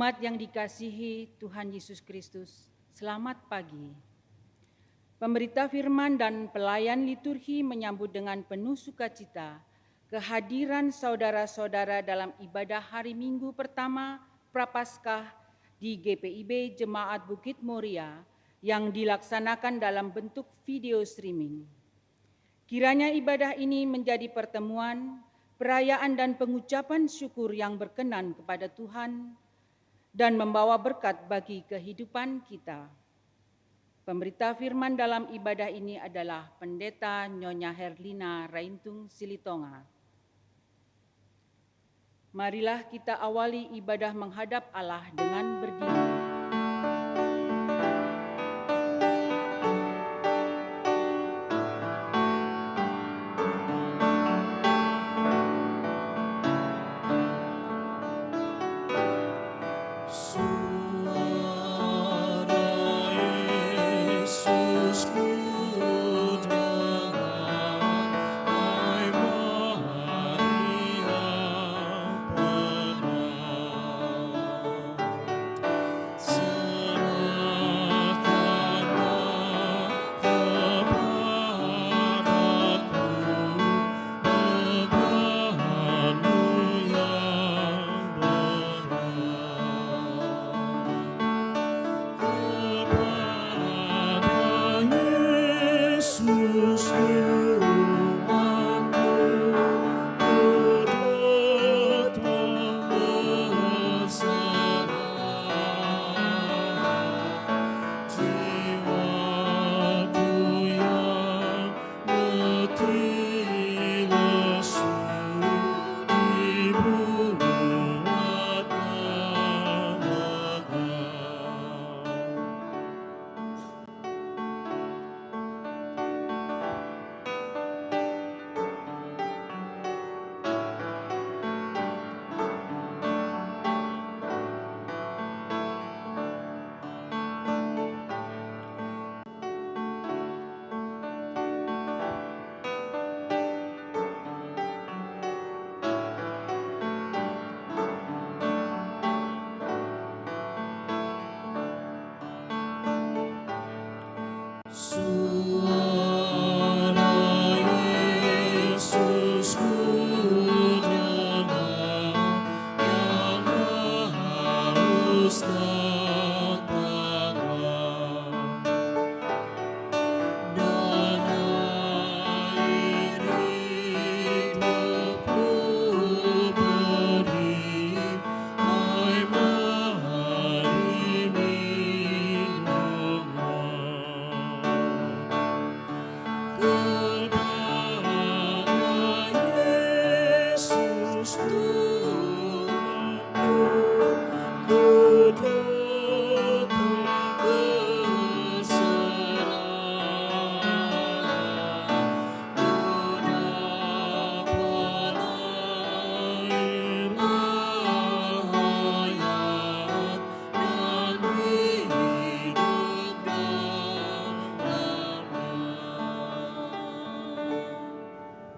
Umat yang dikasihi Tuhan Yesus Kristus, selamat pagi. Pemberita firman dan pelayan liturgi menyambut dengan penuh sukacita kehadiran saudara-saudara dalam ibadah hari Minggu pertama Prapaskah di GPIB Jemaat Bukit Moria yang dilaksanakan dalam bentuk video streaming. Kiranya ibadah ini menjadi pertemuan, perayaan dan pengucapan syukur yang berkenan kepada Tuhan dan membawa berkat bagi kehidupan kita. Pemberita firman dalam ibadah ini adalah Pendeta Nyonya Herlina Raintung Silitonga. Marilah kita awali ibadah menghadap Allah dengan berdiri.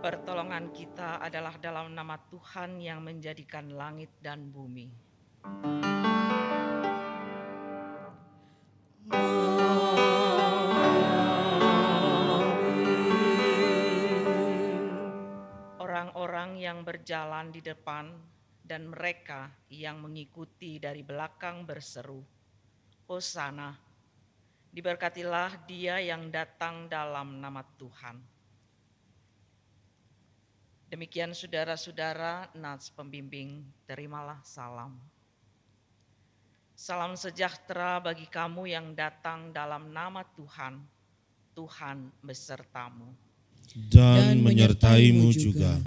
Pertolongan kita adalah dalam nama Tuhan yang menjadikan langit dan bumi. Orang-orang yang berjalan di depan dan mereka yang mengikuti dari belakang berseru, Hosana, diberkatilah Dia yang datang dalam nama Tuhan. Demikian saudara-saudara, nats pembimbing, terimalah salam. Salam sejahtera bagi kamu yang datang dalam nama Tuhan, Tuhan besertamu. Dan menyertaimu juga.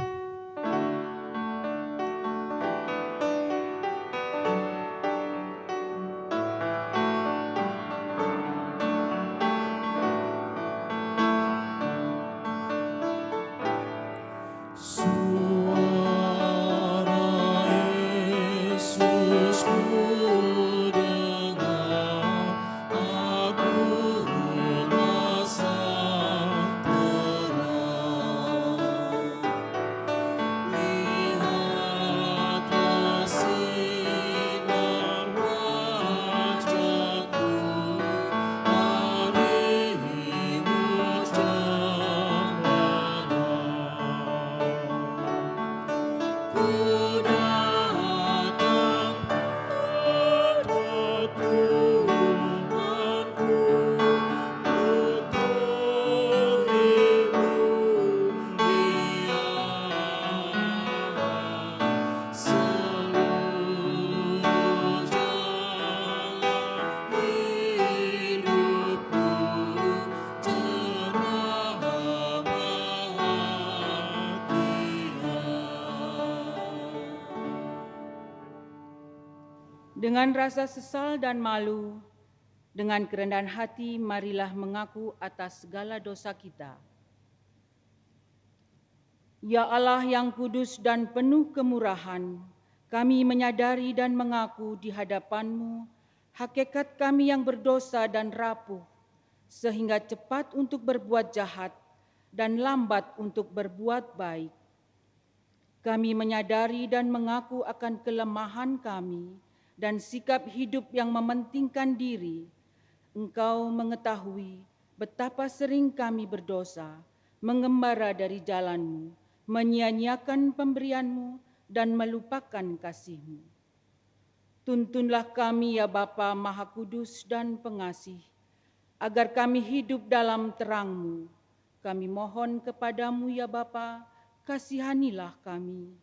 Dengan rasa sesal dan malu, dengan kerendahan hati, marilah mengaku atas segala dosa kita. Ya Allah yang kudus dan penuh kemurahan, kami menyadari dan mengaku di hadapan-Mu hakikat kami yang berdosa dan rapuh, sehingga cepat untuk berbuat jahat dan lambat untuk berbuat baik. Kami menyadari dan mengaku akan kelemahan kami dan sikap hidup yang mementingkan diri. Engkau mengetahui betapa sering kami berdosa, mengembara dari jalan-Mu, menyia-nyiakan pemberian-Mu, dan melupakan kasih-Mu. Tuntunlah kami ya Bapa Maha Kudus dan Pengasih, agar kami hidup dalam terang-Mu. Kami mohon kepadamu ya Bapa, kasihanilah kami.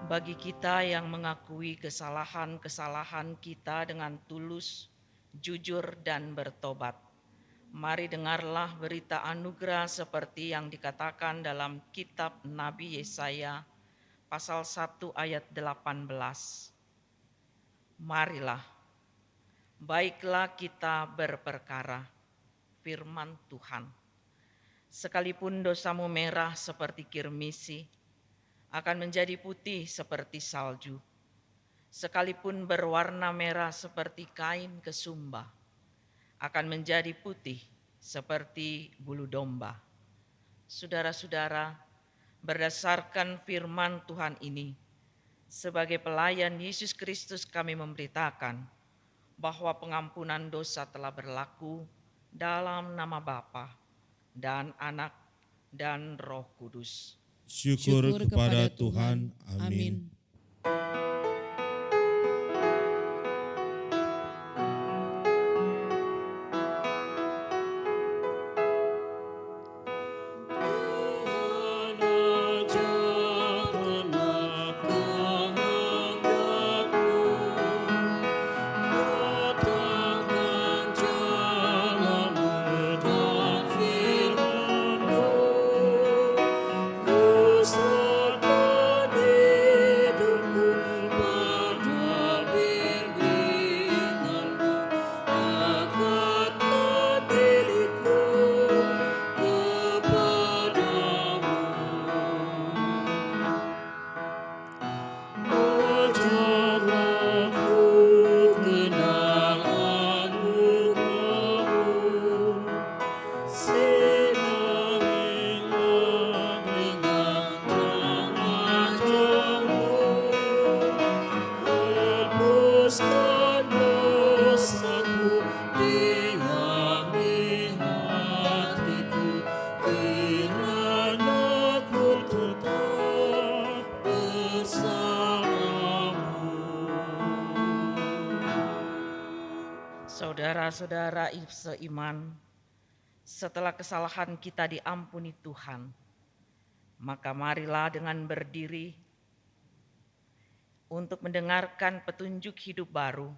Bagi kita yang mengakui kesalahan-kesalahan kita dengan tulus, jujur, dan bertobat, mari dengarlah berita anugerah seperti yang dikatakan dalam kitab Nabi Yesaya pasal 1 ayat 18. Marilah, baiklah kita berperkara, firman Tuhan. Sekalipun dosamu merah seperti kirmisi, akan menjadi putih seperti salju. Sekalipun berwarna merah seperti kain kesumba, akan menjadi putih seperti bulu domba. Saudara-saudara, berdasarkan firman Tuhan ini, sebagai pelayan Yesus Kristus kami memberitakan bahwa pengampunan dosa telah berlaku dalam nama Bapa dan Anak dan Roh Kudus. Syukur kepada Tuhan. Amin. Saudara-saudara seiman, setelah kesalahan kita diampuni Tuhan, maka marilah dengan berdiri untuk mendengarkan petunjuk hidup baru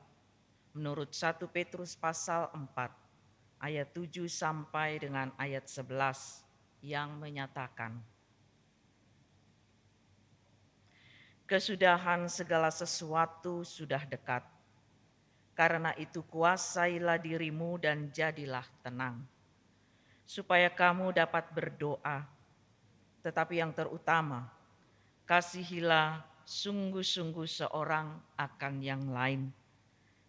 menurut 1 Petrus pasal 4 ayat 7 sampai dengan ayat 11 yang menyatakan, kesudahan segala sesuatu sudah dekat. Karena itu kuasailah dirimu dan jadilah tenang, supaya kamu dapat berdoa. Tetapi yang terutama, kasihilah sungguh-sungguh seorang akan yang lain,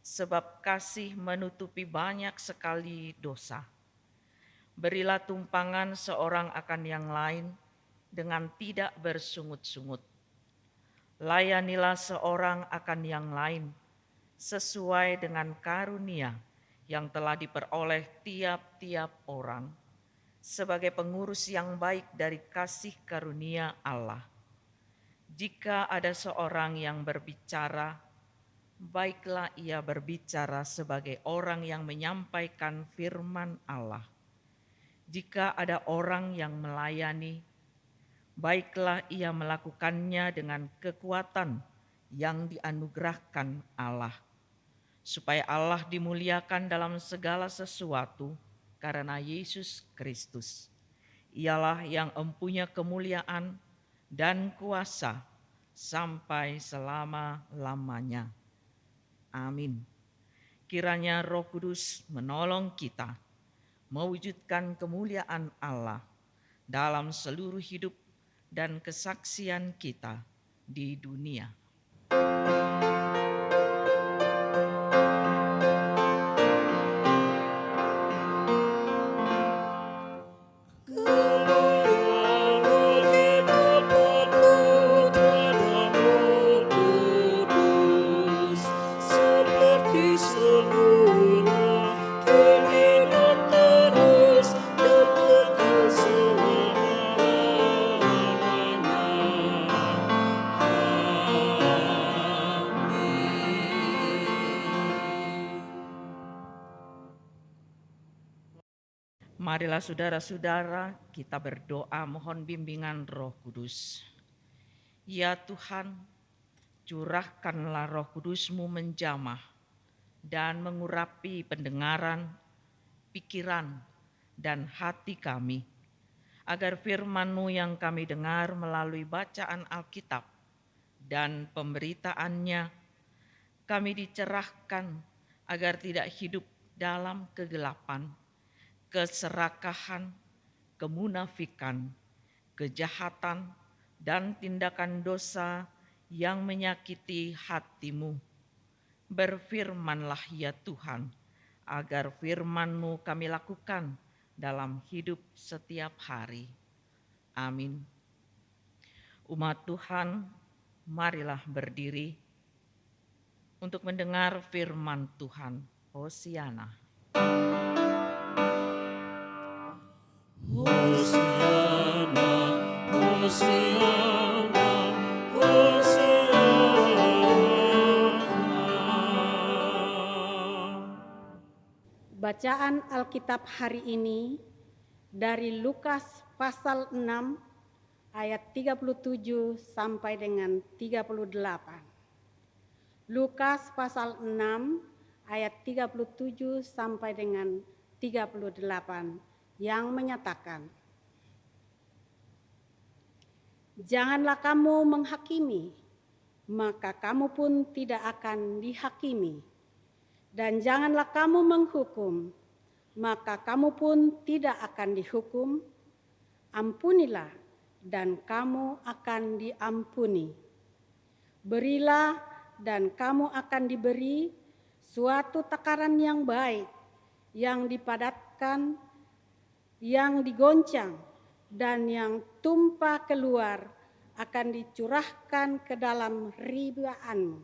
sebab kasih menutupi banyak sekali dosa. Berilah tumpangan seorang akan yang lain dengan tidak bersungut-sungut. Layanilah seorang akan yang lain sesuai dengan karunia yang telah diperoleh tiap-tiap orang sebagai pengurus yang baik dari kasih karunia Allah. Jika ada seorang yang berbicara, baiklah ia berbicara sebagai orang yang menyampaikan firman Allah. Jika ada orang yang melayani, baiklah ia melakukannya dengan kekuatan yang dianugerahkan Allah, supaya Allah dimuliakan dalam segala sesuatu karena Yesus Kristus. Ialah yang empunya kemuliaan dan kuasa sampai selama-lamanya. Amin. Kiranya Roh Kudus menolong kita mewujudkan kemuliaan Allah dalam seluruh hidup dan kesaksian kita di dunia. Marilah saudara-saudara kita berdoa mohon bimbingan Roh Kudus. Ya Tuhan, curahkanlah Roh Kudus-Mu menjamah dan mengurapi pendengaran, pikiran, dan hati kami, agar firman-Mu yang kami dengar melalui bacaan Alkitab dan pemberitaannya, kami dicerahkan agar tidak hidup dalam kegelapan, keserakahan, kemunafikan, kejahatan, dan tindakan dosa yang menyakiti hati-Mu. Berfirmanlah ya Tuhan, agar firman-Mu kami lakukan dalam hidup setiap hari. Amin. Umat Tuhan, marilah berdiri untuk mendengar firman Tuhan. Hosiana. Hosiana, Hosiana, Hosiana. Bacaan Alkitab hari ini dari Lukas pasal 6 ayat 37 sampai dengan 38. Lukas pasal 6 ayat 37 sampai dengan 38 yang menyatakan, janganlah kamu menghakimi, maka kamu pun tidak akan dihakimi. Dan janganlah kamu menghukum, maka kamu pun tidak akan dihukum. Ampunilah, dan kamu akan diampuni. Berilah, dan kamu akan diberi suatu takaran yang baik, yang dipadatkan, yang digoncang, dan yang tumpah keluar akan dicurahkan ke dalam ribaanmu.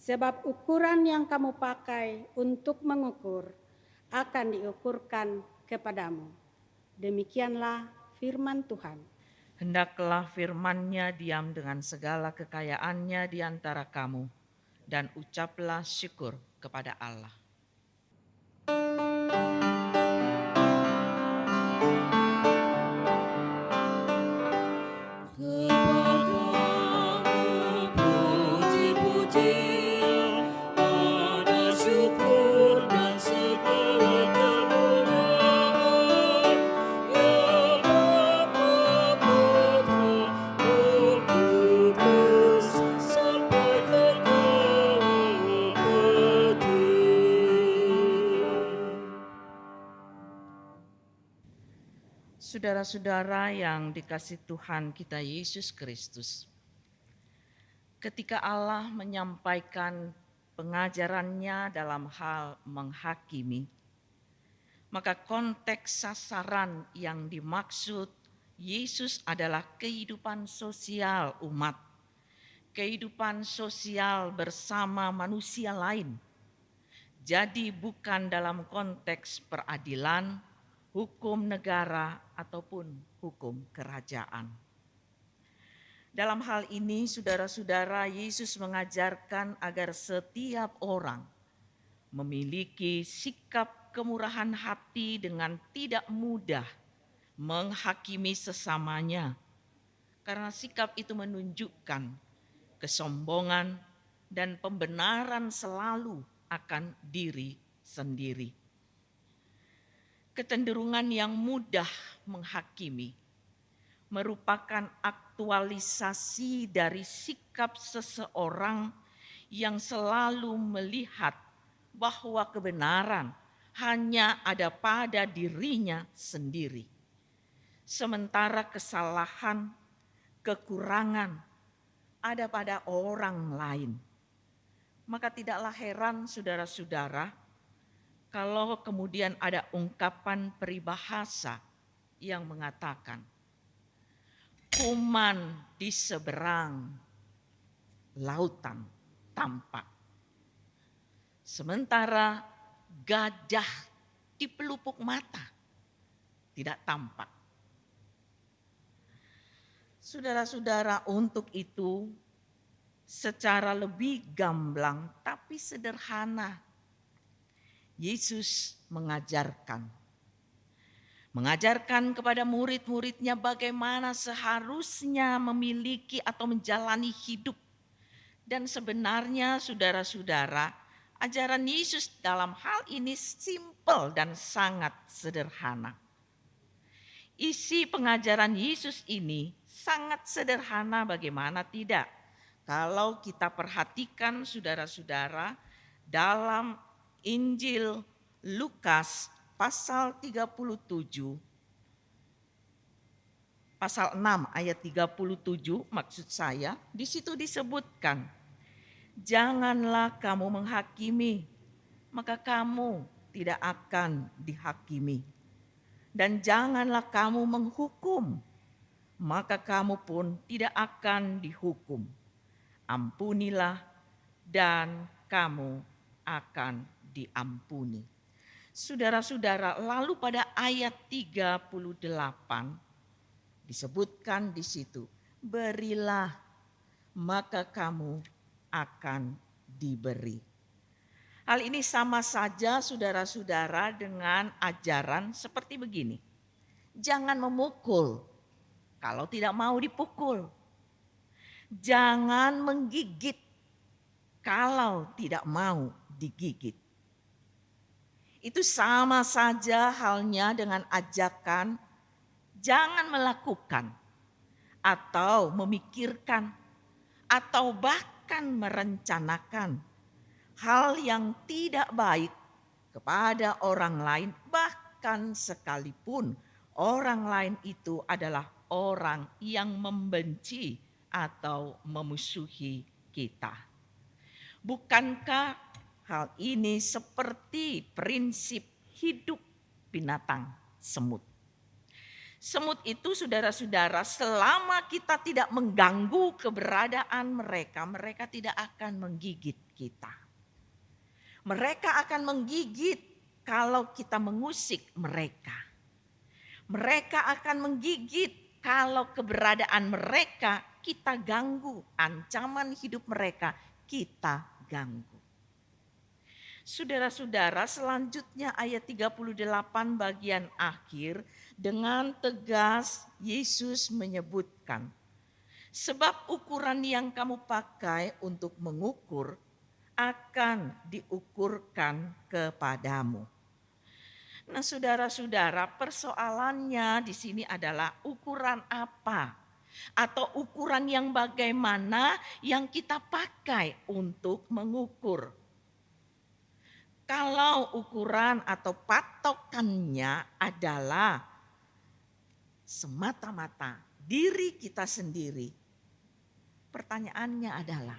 Sebab ukuran yang kamu pakai untuk mengukur akan diukurkan kepadamu. Demikianlah firman Tuhan. Hendaklah firman-Nya diam dengan segala kekayaannya di antara kamu, dan ucaplah syukur kepada Allah. Kepadamu Saudara-saudara yang dikasihi Tuhan kita Yesus Kristus, ketika Allah menyampaikan pengajarannya dalam hal menghakimi, maka konteks sasaran yang dimaksud Yesus adalah kehidupan sosial umat, kehidupan sosial bersama manusia lain. Jadi bukan dalam konteks peradilan, hukum negara, ataupun hukum kerajaan. Dalam hal ini, saudara-saudara, Yesus mengajarkan agar setiap orang memiliki sikap kemurahan hati dengan tidak mudah menghakimi sesamanya, karena sikap itu menunjukkan kesombongan dan pembenaran selalu akan diri sendiri. Kecenderungan yang mudah menghakimi merupakan aktualisasi dari sikap seseorang yang selalu melihat bahwa kebenaran hanya ada pada dirinya sendiri, sementara kesalahan, kekurangan ada pada orang lain. Maka tidaklah heran saudara-saudara kalau kemudian ada ungkapan peribahasa yang mengatakan, kuman di seberang lautan tampak, sementara gajah di pelupuk mata tidak tampak. Saudara-saudara, untuk itu secara lebih gamblang tapi sederhana, Yesus mengajarkan kepada murid-muridnya bagaimana seharusnya memiliki atau menjalani hidup. Dan sebenarnya saudara-saudara, ajaran Yesus dalam hal ini simpel dan sangat sederhana. Isi pengajaran Yesus ini sangat sederhana, bagaimana tidak? Kalau kita perhatikan saudara-saudara dalam Injil Lukas pasal 37, pasal 6 ayat 37 maksud saya, di situ disebutkan, janganlah kamu menghakimi, maka kamu tidak akan dihakimi. Dan janganlah kamu menghukum, maka kamu pun tidak akan dihukum. Ampunilah dan kamu akan diampuni. Saudara-saudara, lalu pada ayat 38 disebutkan di situ, berilah maka kamu akan diberi. Hal ini sama saja saudara-saudara dengan ajaran seperti begini. Jangan memukul kalau tidak mau dipukul. Jangan menggigit kalau tidak mau digigit. Itu sama saja halnya dengan ajakan jangan melakukan atau memikirkan atau bahkan merencanakan hal yang tidak baik kepada orang lain, bahkan sekalipun orang lain itu adalah orang yang membenci atau memusuhi kita. Bukankah hal ini seperti prinsip hidup binatang semut? Semut itu saudara-saudara, selama kita tidak mengganggu keberadaan mereka, mereka tidak akan menggigit kita. Mereka akan menggigit kalau kita mengusik mereka. Mereka akan menggigit kalau keberadaan mereka kita ganggu, ancaman hidup mereka kita ganggu. Saudara-saudara, selanjutnya ayat 38 bagian akhir dengan tegas Yesus menyebutkan, sebab ukuran yang kamu pakai untuk mengukur akan diukurkan kepadamu. Nah, saudara-saudara, persoalannya di sini adalah ukuran apa? Atau ukuran yang bagaimana yang kita pakai untuk mengukur. Kalau ukuran atau patokannya adalah semata-mata diri kita sendiri. Pertanyaannya adalah,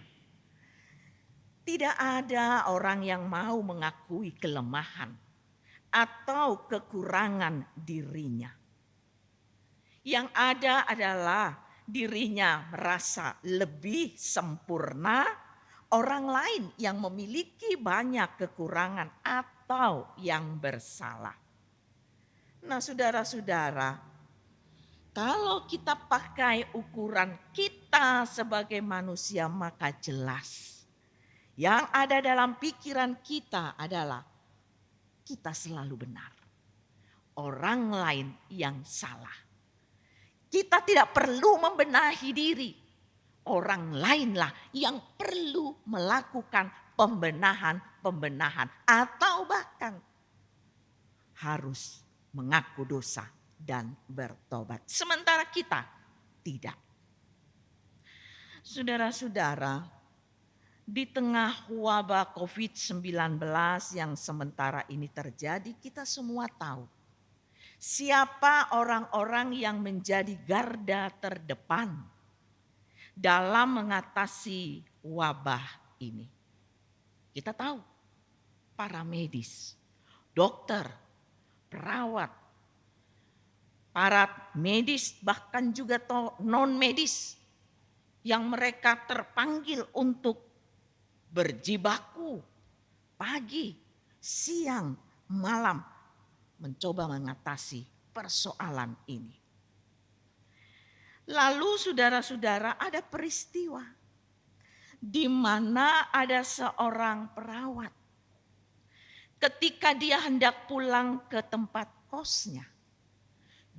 tidak ada orang yang mau mengakui kelemahan atau kekurangan dirinya. Yang ada adalah dirinya merasa lebih sempurna, orang lain yang memiliki banyak kekurangan atau yang bersalah. Nah, saudara-saudara, kalau kita pakai ukuran kita sebagai manusia, maka jelas yang ada dalam pikiran kita adalah kita selalu benar. Orang lain yang salah. Kita tidak perlu membenahi diri. Orang lainlah yang perlu melakukan pembenahan atau bahkan harus mengaku dosa dan bertobat. Sementara kita tidak. Saudara-saudara, di tengah wabah COVID-19 yang sementara ini terjadi, kita semua tahu siapa orang-orang yang menjadi garda terdepan dalam mengatasi wabah ini. Kita tahu para medis, dokter, perawat, para medis bahkan juga non-medis yang mereka terpanggil untuk berjibaku pagi, siang, malam mencoba mengatasi persoalan ini. Lalu saudara-saudara, ada peristiwa di mana ada seorang perawat ketika dia hendak pulang ke tempat kosnya,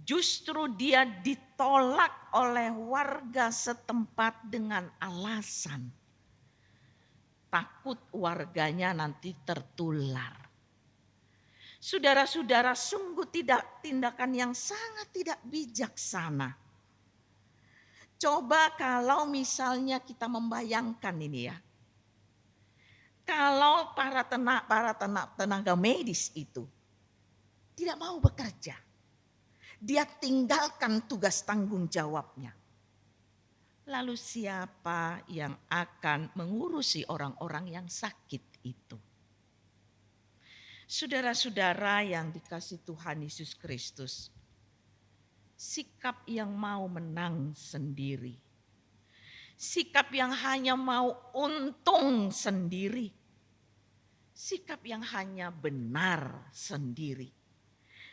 justru dia ditolak oleh warga setempat dengan alasan takut warganya nanti tertular. Saudara-saudara, sungguh tindakan yang sangat tidak bijaksana. Coba kalau misalnya kita membayangkan ini ya. Kalau para tenaga medis itu tidak mau bekerja. Dia tinggalkan tugas tanggung jawabnya. Lalu siapa yang akan mengurusi orang-orang yang sakit itu? Saudara-saudara yang dikasihi Tuhan Yesus Kristus, sikap yang mau menang sendiri, sikap yang hanya mau untung sendiri, sikap yang hanya benar sendiri,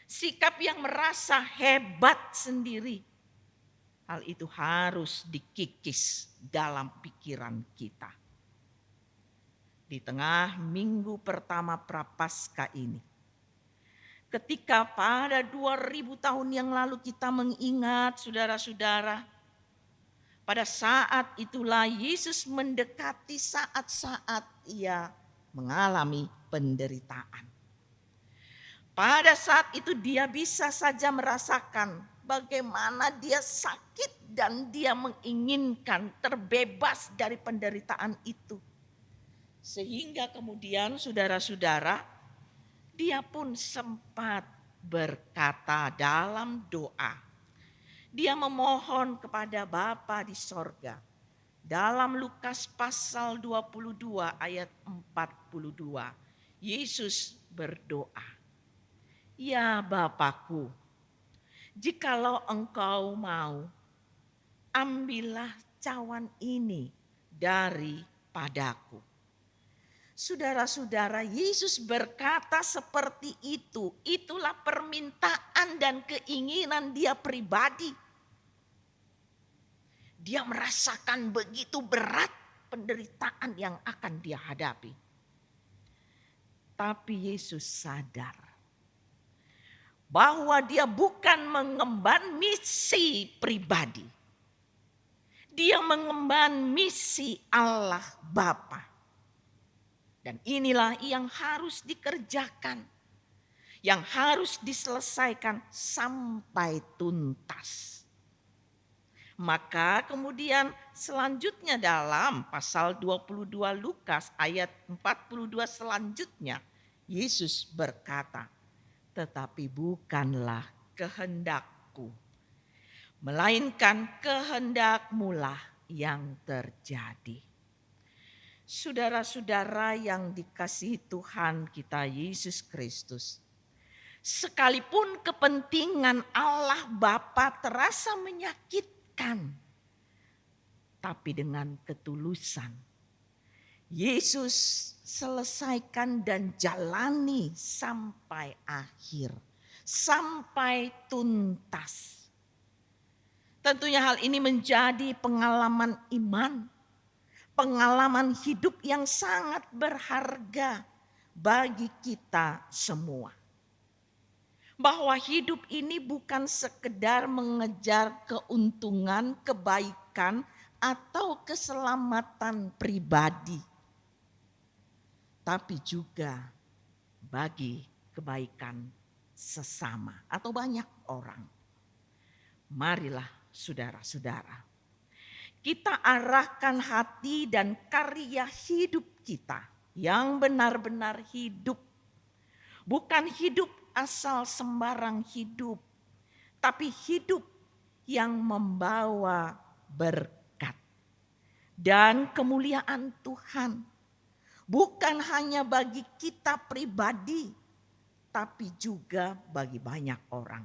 sikap yang merasa hebat sendiri, hal itu harus dikikis dalam pikiran kita. Di tengah minggu pertama Prapaskah ini, ketika pada 2000 tahun yang lalu kita mengingat saudara-saudara, pada saat itulah Yesus mendekati saat-saat ia mengalami penderitaan. Pada saat itu dia bisa saja merasakan bagaimana dia sakit dan dia menginginkan terbebas dari penderitaan itu. Sehingga kemudian saudara-saudara, dia pun sempat berkata dalam doa. Dia memohon kepada Bapa di sorga. Dalam Lukas pasal 22 ayat 42, Yesus berdoa. Ya Bapakku, jikalau engkau mau, ambillah cawan ini daripadaku. Saudara-saudara, Yesus berkata seperti itu. Itulah permintaan dan keinginan dia pribadi. Dia merasakan begitu berat penderitaan yang akan dia hadapi. Tapi Yesus sadar bahwa dia bukan mengemban misi pribadi. Dia mengemban misi Allah Bapa. Dan inilah yang harus dikerjakan, yang harus diselesaikan sampai tuntas. Maka kemudian selanjutnya dalam pasal 22 Lukas ayat 42 selanjutnya, Yesus berkata, tetapi bukanlah kehendakku, melainkan kehendak-Mu lah yang terjadi. Saudara-saudara yang dikasihi Tuhan kita Yesus Kristus, sekalipun kepentingan Allah Bapa terasa menyakitkan, tapi dengan ketulusan Yesus selesaikan dan jalani sampai akhir, sampai tuntas. Tentunya hal ini menjadi pengalaman iman, pengalaman hidup yang sangat berharga bagi kita semua. Bahwa hidup ini bukan sekedar mengejar keuntungan, kebaikan, atau keselamatan pribadi, tapi juga bagi kebaikan sesama atau banyak orang. Marilah saudara-saudara, kita arahkan hati dan karya hidup kita yang benar-benar hidup. Bukan hidup asal sembarang hidup, tapi hidup yang membawa berkat dan kemuliaan Tuhan. Bukan hanya bagi kita pribadi, tapi juga bagi banyak orang.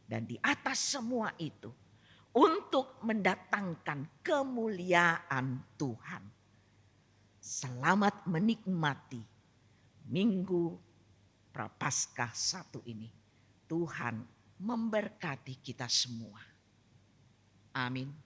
Dan di atas semua itu, untuk mendatangkan kemuliaan Tuhan. Selamat menikmati Minggu Prapaskah 1 ini. Tuhan memberkati kita semua. Amin.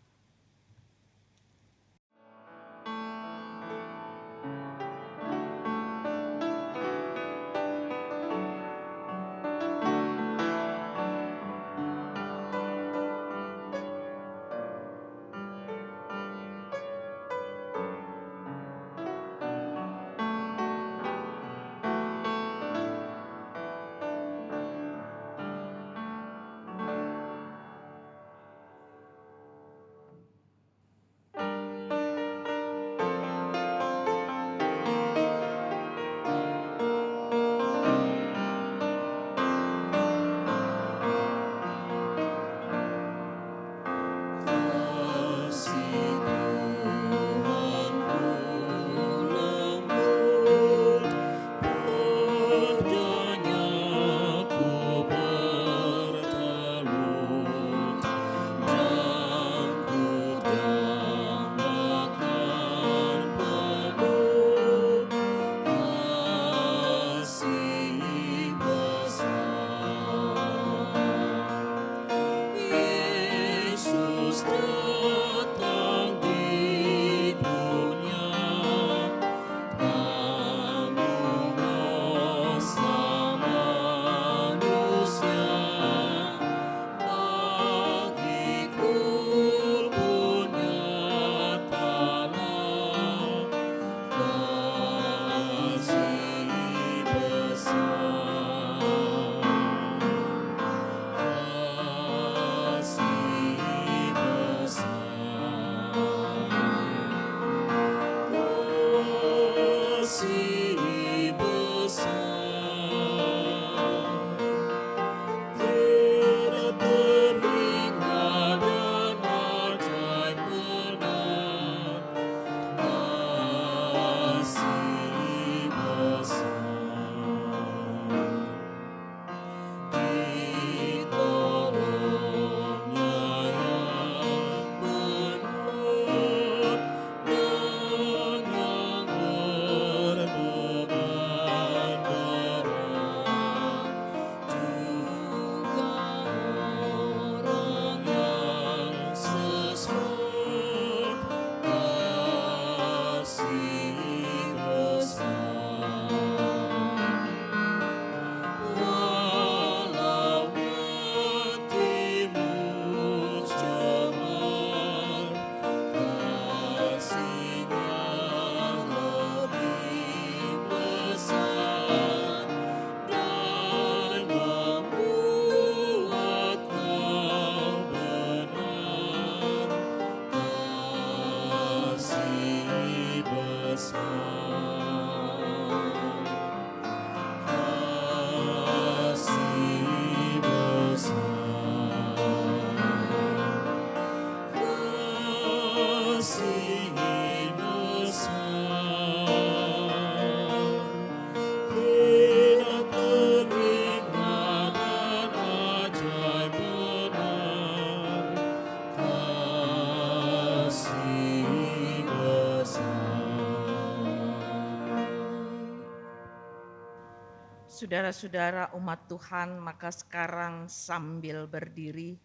Saudara-saudara umat Tuhan, maka sekarang sambil berdiri,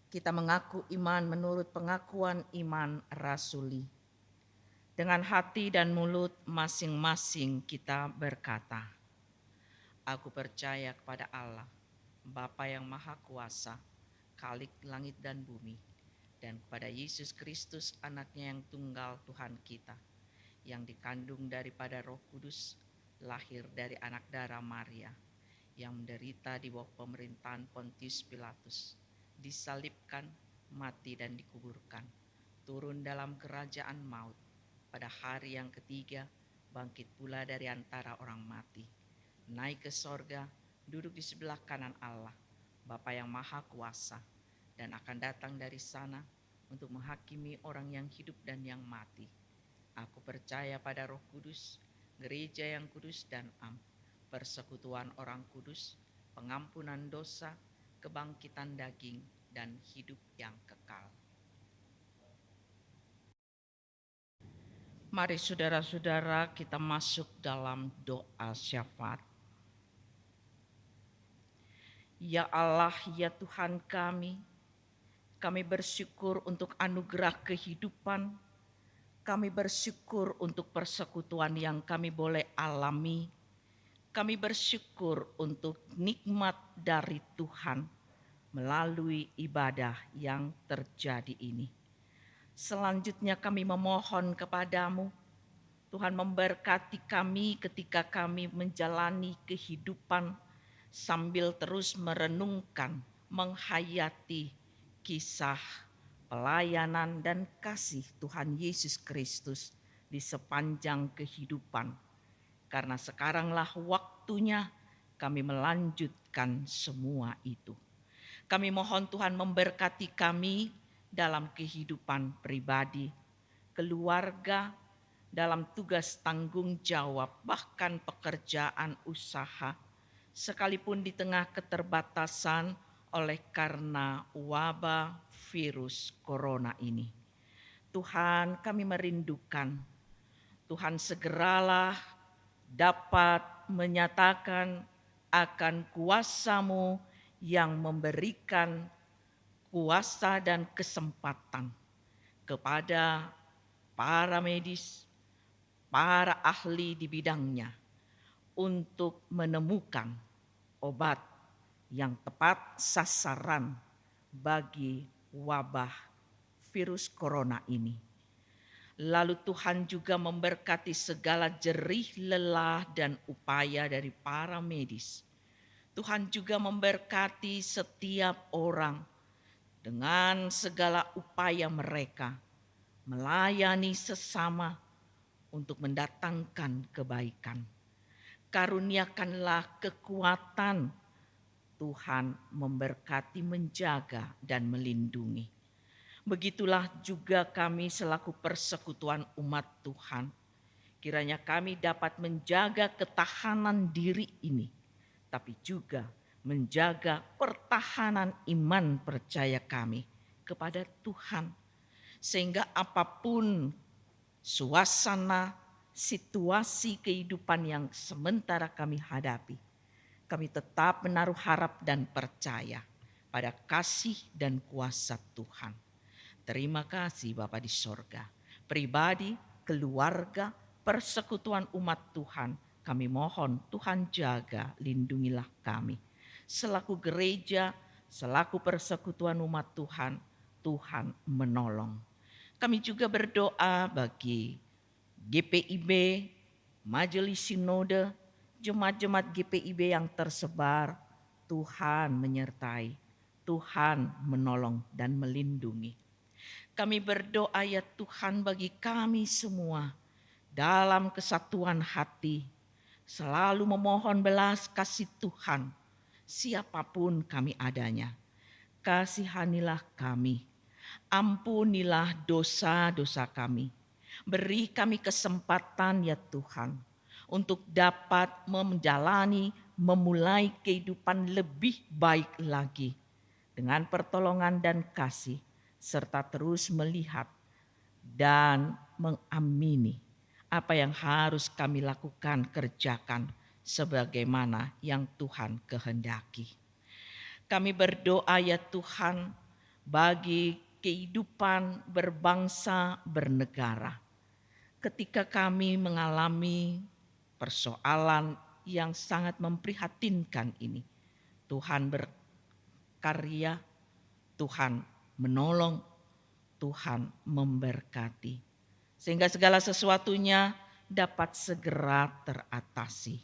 kita mengaku iman menurut pengakuan iman rasuli. Dengan hati dan mulut masing-masing kita berkata, aku percaya kepada Allah, Bapa yang Maha Kuasa, Khalik langit dan bumi, dan kepada Yesus Kristus, anaknya yang tunggal Tuhan kita, yang dikandung daripada Roh Kudus, lahir dari anak darah Maria, yang menderita di bawah pemerintahan Pontius Pilatus, disalibkan, mati dan dikuburkan, turun dalam kerajaan maut, pada hari yang ketiga bangkit pula dari antara orang mati, naik ke sorga, duduk di sebelah kanan Allah, Bapa yang Maha Kuasa, dan akan datang dari sana untuk menghakimi orang yang hidup dan yang mati. Aku percaya pada Roh Kudus, gereja yang kudus dan am, persekutuan orang kudus, pengampunan dosa, kebangkitan daging, dan hidup yang kekal. Mari saudara-saudara kita masuk dalam doa syafaat. Ya Allah, ya Tuhan kami bersyukur untuk anugerah kehidupan. Kami bersyukur untuk persekutuan yang kami boleh alami. Kami bersyukur untuk nikmat dari Tuhan melalui ibadah yang terjadi ini. Selanjutnya kami memohon kepadamu, Tuhan memberkati kami ketika kami menjalani kehidupan sambil terus merenungkan, menghayati kisah pelayanan dan kasih Tuhan Yesus Kristus di sepanjang kehidupan. Karena sekaranglah waktunya kami melanjutkan semua itu. Kami mohon Tuhan memberkati kami dalam kehidupan pribadi, keluarga, dalam tugas tanggung jawab, bahkan pekerjaan usaha, sekalipun di tengah keterbatasan oleh karena wabah virus corona ini. Tuhan, kami merindukan Tuhan segeralah dapat menyatakan akan kuasa-Mu yang memberikan kuasa dan kesempatan kepada para medis, para ahli di bidangnya untuk menemukan obat yang tepat sasaran bagi wabah virus corona ini. Lalu Tuhan juga memberkati segala jerih lelah dan upaya dari para medis. Tuhan juga memberkati setiap orang dengan segala upaya mereka melayani sesama untuk mendatangkan kebaikan. Karuniakanlah kekuatan Tuhan memberkati, menjaga, dan melindungi. Begitulah juga kami selaku persekutuan umat Tuhan. Kiranya kami dapat menjaga ketahanan diri ini, tapi juga menjaga pertahanan iman percaya kami kepada Tuhan. Sehingga apapun suasana, situasi kehidupan yang sementara kami hadapi, kami tetap menaruh harap dan percaya pada kasih dan kuasa Tuhan. Terima kasih Bapa di sorga. Pribadi, keluarga, persekutuan umat Tuhan, kami mohon Tuhan jaga, lindungilah kami. Selaku gereja, selaku persekutuan umat Tuhan, Tuhan menolong. Kami juga berdoa bagi GPIB, Majelis Sinode, jemaat-jemaat GPIB yang tersebar. Tuhan menyertai, Tuhan menolong dan melindungi. Kami berdoa ya Tuhan bagi kami semua dalam kesatuan hati, selalu memohon belas kasih Tuhan siapapun kami adanya. Kasihanilah kami, ampunilah dosa-dosa kami. Beri kami kesempatan ya Tuhan untuk dapat menjalani, memulai kehidupan lebih baik lagi dengan pertolongan dan kasih, serta terus melihat dan mengamini apa yang harus kami lakukan, kerjakan sebagaimana yang Tuhan kehendaki. Kami berdoa ya Tuhan bagi kehidupan berbangsa bernegara. Ketika kami mengalami persoalan yang sangat memprihatinkan ini, Tuhan berkarya, Tuhan menolong, Tuhan memberkati. Sehingga segala sesuatunya dapat segera teratasi.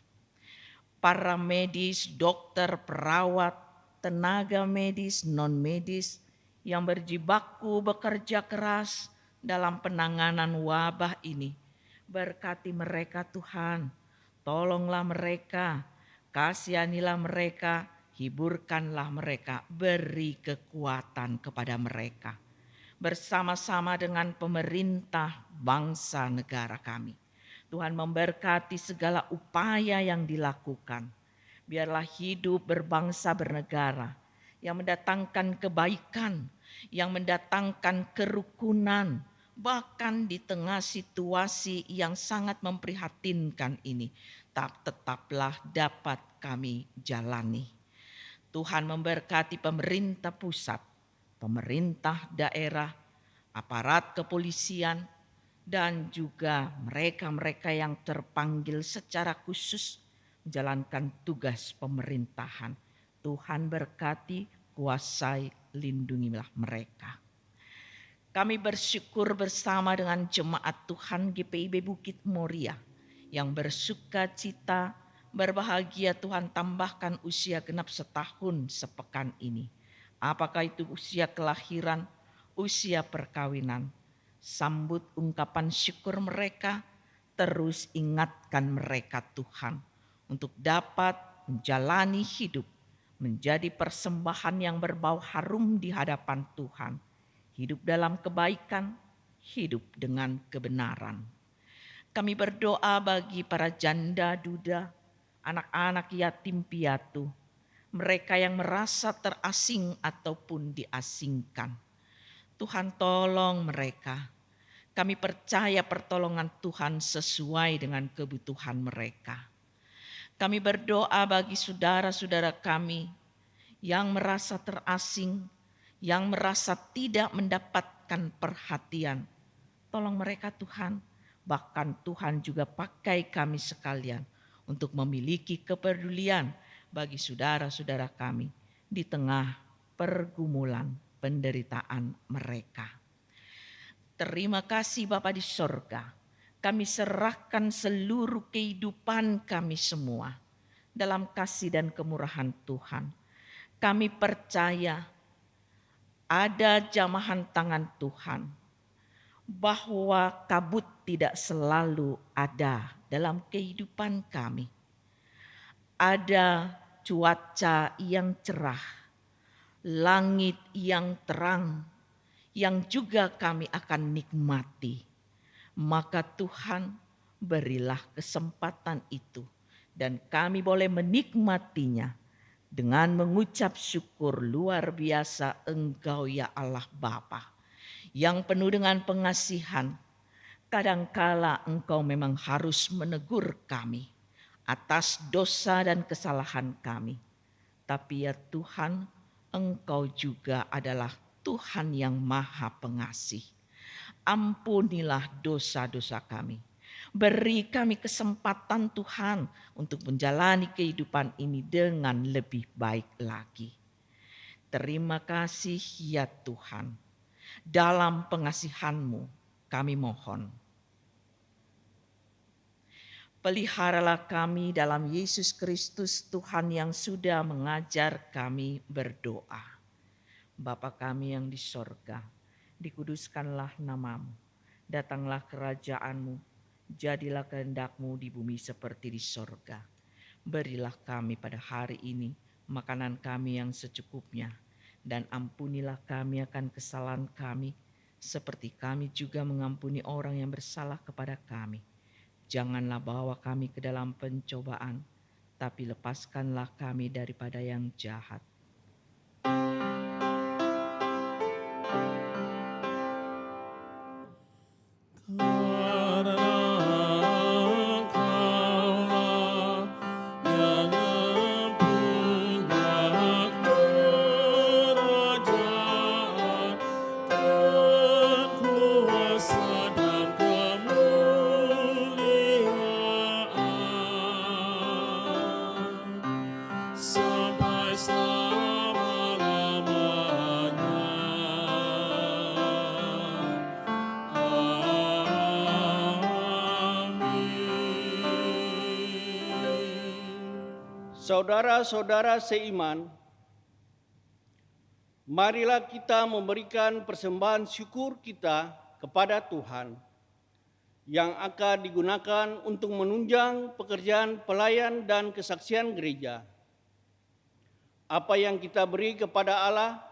Para medis, dokter, perawat, tenaga medis, non-medis yang berjibaku bekerja keras dalam penanganan wabah ini. Berkati mereka Tuhan, tolonglah mereka, kasihanilah mereka, hiburkanlah mereka, beri kekuatan kepada mereka. Bersama-sama dengan pemerintah bangsa negara kami. Tuhan memberkati segala upaya yang dilakukan. Biarlah hidup berbangsa bernegara yang mendatangkan kebaikan, yang mendatangkan kerukunan, bahkan di tengah situasi yang sangat memprihatinkan ini, tetaplah dapat kami jalani. Tuhan memberkati pemerintah pusat, pemerintah daerah, aparat kepolisian, dan juga mereka-mereka yang terpanggil secara khusus menjalankan tugas pemerintahan. Tuhan berkati, kuasai, lindungilah mereka. Kami bersyukur bersama dengan jemaat Tuhan GPIB Bukit Moria yang bersuka cita, berbahagia Tuhan tambahkan usia genap setahun sepekan ini. Apakah itu usia kelahiran, usia perkawinan. Sambut ungkapan syukur mereka, terus ingatkan mereka Tuhan untuk dapat menjalani hidup, menjadi persembahan yang berbau harum di hadapan Tuhan. Hidup dalam kebaikan, hidup dengan kebenaran. Kami berdoa bagi para janda duda, anak-anak yatim piatu, mereka yang merasa terasing ataupun diasingkan. Tuhan tolong mereka. Kami percaya pertolongan Tuhan sesuai dengan kebutuhan mereka. Kami berdoa bagi saudara-saudara kami yang merasa terasing, yang merasa tidak mendapatkan perhatian. Tolong mereka Tuhan, bahkan Tuhan juga pakai kami sekalian untuk memiliki kepedulian bagi saudara-saudara kami di tengah pergumulan penderitaan mereka. Terima kasih Bapa di sorga, kami serahkan seluruh kehidupan kami semua dalam kasih dan kemurahan Tuhan. Kami percaya ada jamahan tangan Tuhan, bahwa kabut tidak selalu ada dalam kehidupan kami. Ada cuaca yang cerah, langit yang terang, yang juga kami akan nikmati. Maka Tuhan berilah kesempatan itu dan kami boleh menikmatinya dengan mengucap syukur luar biasa Engkau ya Allah Bapa yang penuh dengan pengasihan. Kadangkala Engkau memang harus menegur kami atas dosa dan kesalahan kami. Tapi ya Tuhan, Engkau juga adalah Tuhan yang Maha Pengasih. Ampunilah dosa-dosa kami. Beri kami kesempatan Tuhan untuk menjalani kehidupan ini dengan lebih baik lagi. Terima kasih ya Tuhan. Dalam pengasihan-Mu kami mohon. Peliharalah kami dalam Yesus Kristus Tuhan yang sudah mengajar kami berdoa. Bapa kami yang di sorga, dikuduskanlah nama-Mu. Datanglah kerajaan-Mu, jadilah kehendak-Mu di bumi seperti di sorga. Berilah kami pada hari ini makanan kami yang secukupnya, dan ampunilah kami akan kesalahan kami, seperti kami juga mengampuni orang yang bersalah kepada kami. Janganlah bawa kami ke dalam pencobaan, tapi lepaskanlah kami daripada yang jahat. Karena Engkaulah Saudara-saudara seiman, marilah kita memberikan persembahan syukur kita kepada Tuhan yang akan digunakan untuk menunjang pekerjaan pelayan dan kesaksian gereja. Apa yang kita beri kepada Allah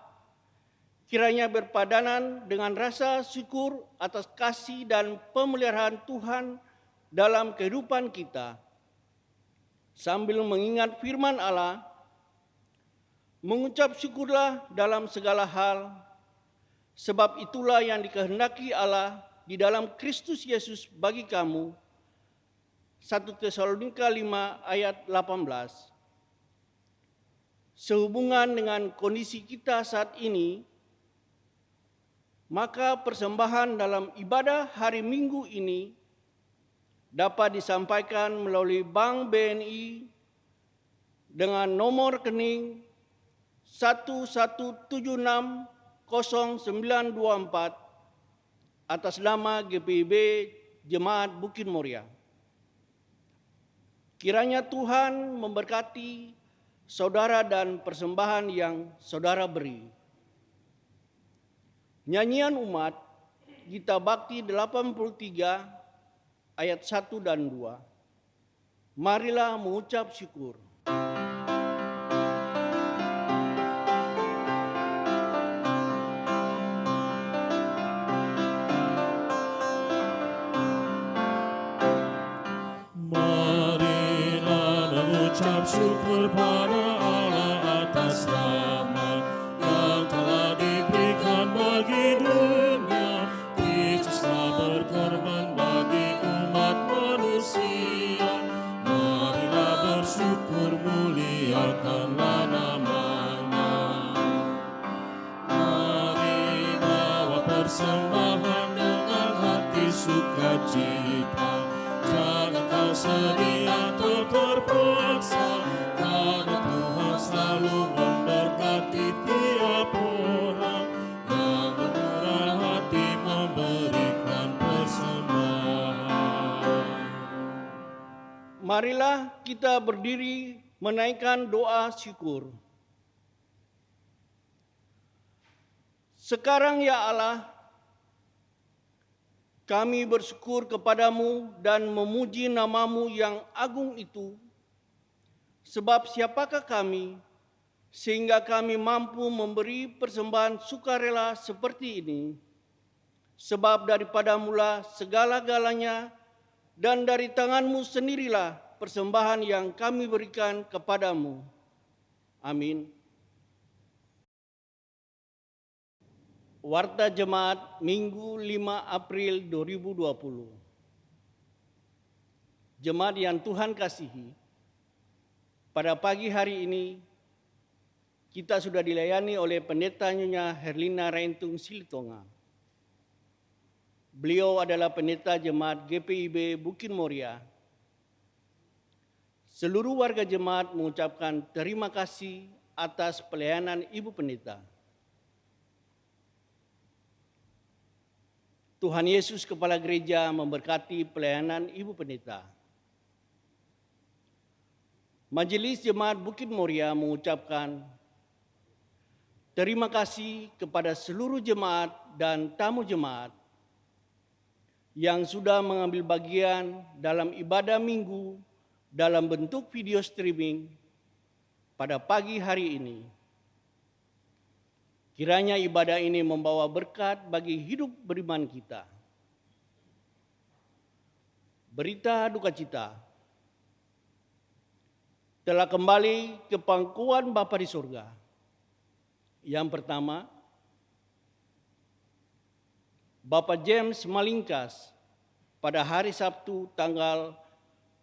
kiranya berpadanan dengan rasa syukur atas kasih dan pemeliharaan Tuhan dalam kehidupan kita. Sambil mengingat firman Allah, mengucap syukurlah dalam segala hal, sebab itulah yang dikehendaki Allah di dalam Kristus Yesus bagi kamu. 1 Tesalonika 5 ayat 18. Sehubungan dengan kondisi kita saat ini, maka persembahan dalam ibadah hari Minggu ini dapat disampaikan melalui Bank BNI dengan nomor rekening 117600924 atas nama GPIB Jemaat Bukit Moria. Kiranya Tuhan memberkati saudara dan persembahan yang saudara beri. Nyanyian umat Gita Bakti 83 ayat 1 dan 2. Marilah mengucap syukur. Marilah mengucap syukur pada Allah atas rahmat yang telah diberikan bagi dunia. Kristus telah berkorban bagi umat manusia. Marilah bersyukur, muliakanlah namanya. Mari bawa persembahan dengan hati sukacita. Jangan kau sedih atau terpaksa, karena Tuhan selalu memberkati tiap orang yang bermurah hati memberikan persembahan. Marilah kita berdiri menaikkan doa syukur. Sekarang ya Allah, kami bersyukur kepadamu dan memuji namamu yang agung itu, sebab siapakah kami sehingga kami mampu memberi persembahan sukarela seperti ini? Sebab daripadamulah segala-galanya dan dari tanganmu sendirilah persembahan yang kami berikan kepadamu. Amin. Warta Jemaat Minggu 5 April 2020. Jemaat yang Tuhan kasihi, pada pagi hari ini kita sudah dilayani oleh Pendeta Nyonya Herlina Raintung Silitonga. Beliau adalah pendeta Jemaat GPIB Bukit Moria. Seluruh warga jemaat mengucapkan terima kasih atas pelayanan Ibu Pendeta. Tuhan Yesus Kepala Gereja memberkati pelayanan Ibu Pendeta. Majelis Jemaat Bukit Moria mengucapkan terima kasih kepada seluruh jemaat dan tamu jemaat yang sudah mengambil bagian dalam ibadah minggu dalam bentuk video streaming pada pagi hari ini. Kiranya ibadah ini membawa berkat bagi hidup beriman kita. Berita duka cita. Telah kembali ke pangkuan Bapa di surga. Yang pertama, Bapak James Malingkas pada hari Sabtu tanggal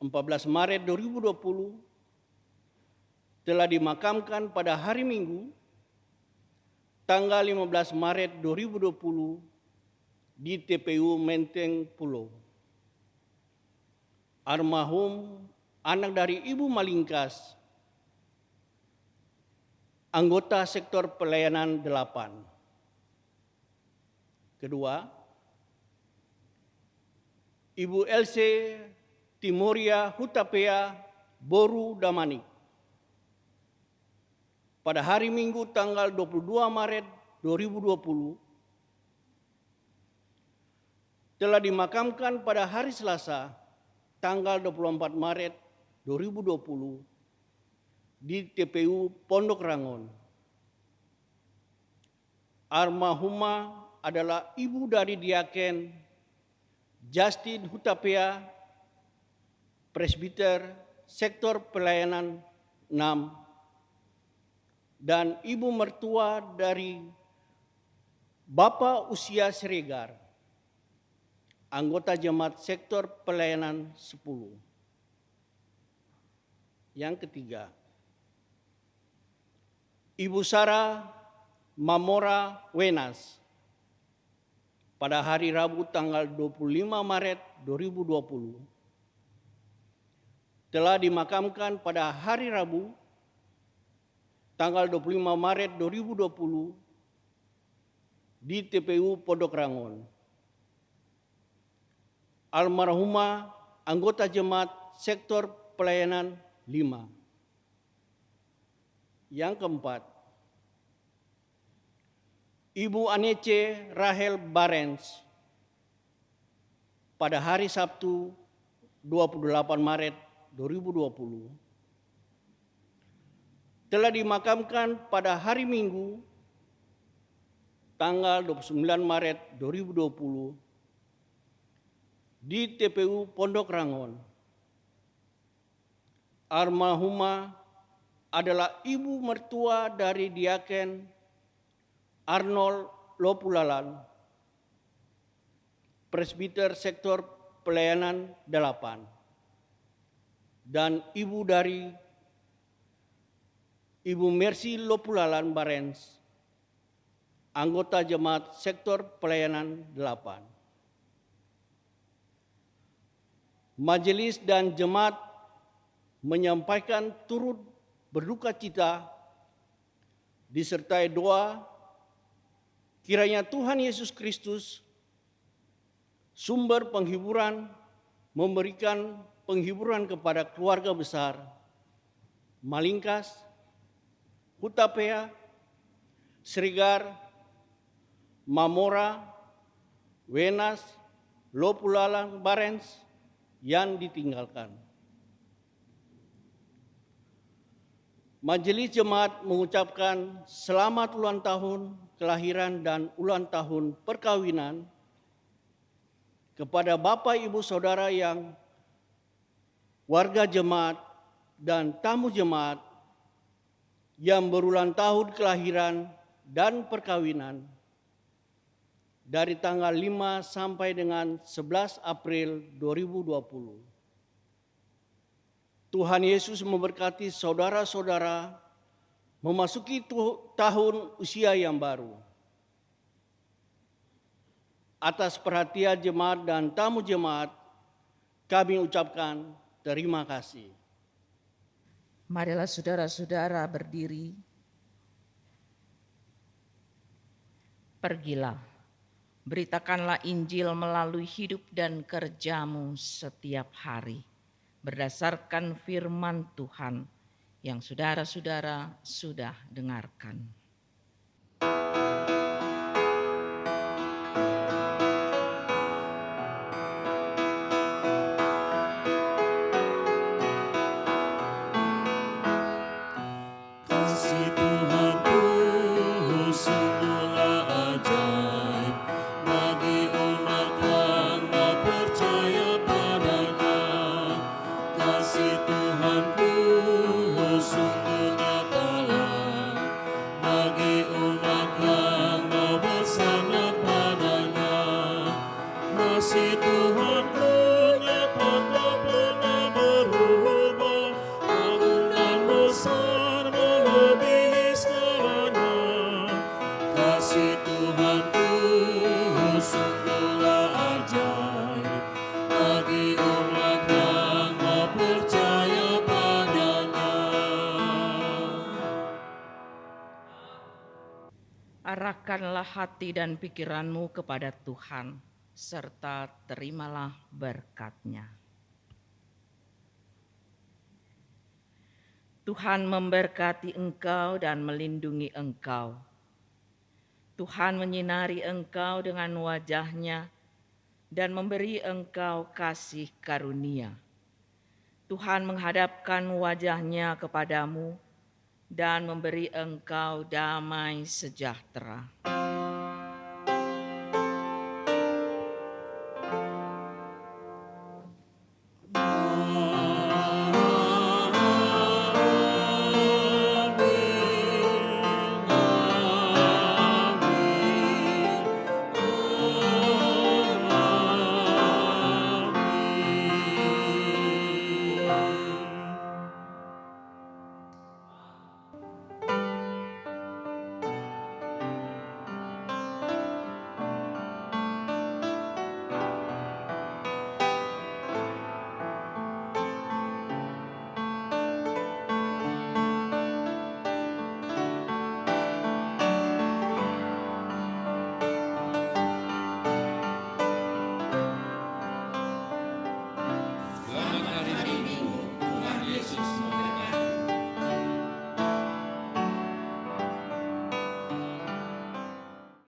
14 Maret 2020 telah dimakamkan pada hari Minggu tanggal 15 Maret 2020 di TPU Menteng Pulau. Almarhum anak dari Ibu Malingkas, anggota sektor pelayanan 8. Kedua, Ibu LC Timoria Hutapea Boru Damanik pada hari Minggu tanggal 22 Maret 2020 telah dimakamkan pada hari Selasa tanggal 24 Maret 2020 di TPU Pondok Rangon. Almarhumah adalah ibu dari Diaken Justin Hutapea, Presbiter Sektor Pelayanan 6, dan ibu mertua dari Bapak Usia Siregar, anggota Jemaat Sektor Pelayanan 10. Yang ketiga, Ibu Sarah Mamora Wenas pada hari Rabu tanggal 25 Maret 2020 telah dimakamkan pada hari Rabu tanggal 25 Maret 2020 di TPU Pondok Rangon. Almarhumah anggota Jemaat Sektor Pelayanan 5. Yang keempat, Ibu Anece Rahel Barens pada hari Sabtu 28 Maret 2020 telah dimakamkan pada hari Minggu tanggal 29 Maret 2020 di TPU Pondok Rangon. Almarhumah adalah ibu mertua dari Diaken Arnold Lopulalan, Presbiter Sektor Pelayanan 8, dan ibu dari Ibu Mercy Lopulalan Barens, anggota Jemaat Sektor Pelayanan 8. Majelis dan jemaat menyampaikan turut berduka cita disertai doa kiranya Tuhan Yesus Kristus, sumber penghiburan, memberikan penghiburan kepada keluarga besar Malingkas, Hutapea, Siregar, Mamora, Wenas, Lopulalan Barens yang ditinggalkan. Majelis Jemaat mengucapkan selamat ulang tahun kelahiran dan ulang tahun perkawinan kepada Bapak Ibu Saudara yang warga jemaat dan tamu jemaat yang berulang tahun kelahiran dan perkawinan dari tanggal 5 sampai dengan 11 April 2020. Tuhan Yesus memberkati saudara-saudara memasuki tahun usia yang baru. Atas perhatian jemaat dan tamu jemaat, kami ucapkan terima kasih. Marilah saudara-saudara berdiri. Pergilah, beritakanlah Injil melalui hidup dan kerjamu setiap hari, berdasarkan firman Tuhan yang saudara-saudara sudah dengarkan. Kasih Tuhanku sungguhlah ajaib bagi umat yang tak percaya padanya. Kasih Tuhanku sungguh nyatalah bagi umat yang mau bersandar padanya. Kasih Tuhanku nyata tak pernah berubah, agung dan besar melebihi segalanya. Kasih Tuhanku sungguhlah ajaib bagi umat yang mau percaya padanya. Arahkanlah hati dan pikiranmu kepada Tuhan, serta terimalah berkat-Nya. Tuhan memberkati engkau dan melindungi engkau. Tuhan menyinari engkau dengan wajah-Nya dan memberi engkau kasih karunia. Tuhan menghadapkan wajah-Nya kepadamu dan memberi engkau damai sejahtera.